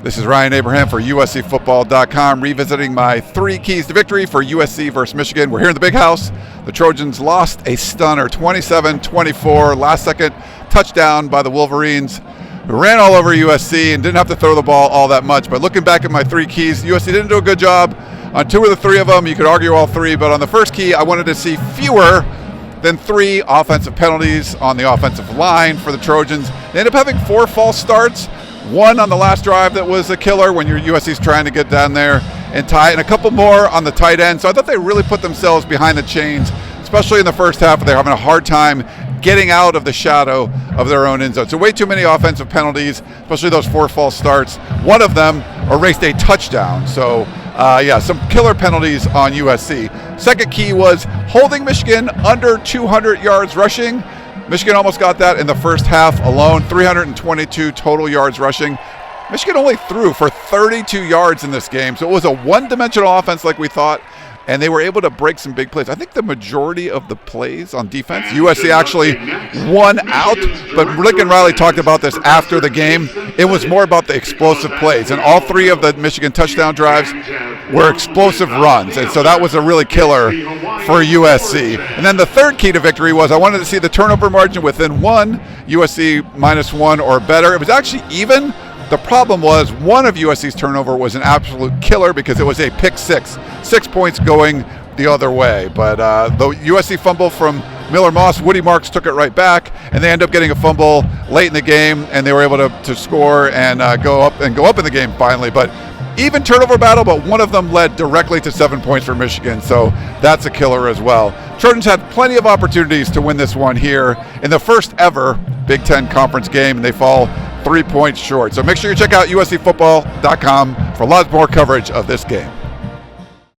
This is Ryan Abraham for USCFootball.com, revisiting my 3 keys to victory for USC versus Michigan. We're here in the big house. The Trojans lost a stunner, 27-24, last-second touchdown by the Wolverines, who ran all over USC and didn't have to throw the ball all that much. But looking back at my 3 keys, USC didn't do a good job on 2 of the 3 of them. You could argue all 3, but on the first key, I wanted to see fewer than 3 offensive penalties on the offensive line for the Trojans. They ended up having 4 false starts. 1 on the last drive that was a killer when your USC's trying to get down there and tie, and a couple more on the tight end. So I thought they really put themselves behind the chains, especially in the first half. They're having a hard time getting out of the shadow of their own end zone. So way too many offensive penalties, especially those 4 false starts. One of them erased a touchdown. So some killer penalties on USC. Second key was holding Michigan under 200 yards rushing. Michigan almost got that in the first half alone, 322 total yards rushing. Michigan only threw for 32 yards in this game, so it was a one-dimensional offense like we thought, and they were able to break some big plays. I think the majority of the plays on defense, USC actually won out, but Rick and Riley talked about this after the game. It was more about the explosive plays, and all 3 of the Michigan touchdown drives were explosive runs, and so that was a really killer for USC. And then the third key to victory was I wanted to see the turnover margin within 1, USC -1 or better. It was actually even. The problem was one of USC's turnover was an absolute killer because it was a pick 6. 6 points going the other way. But the USC fumble from Miller Moss, Woody Marks took it right back, and they end up getting a fumble late in the game, and they were able to score and go up in the game finally. But even turnover battle, but one of them led directly to 7 points for Michigan, so that's a killer as well. Trojans had plenty of opportunities to win this one here in the first ever Big Ten Conference game, and they fall 3 points short. So make sure you check out USCFootball.com for lots more coverage of this game.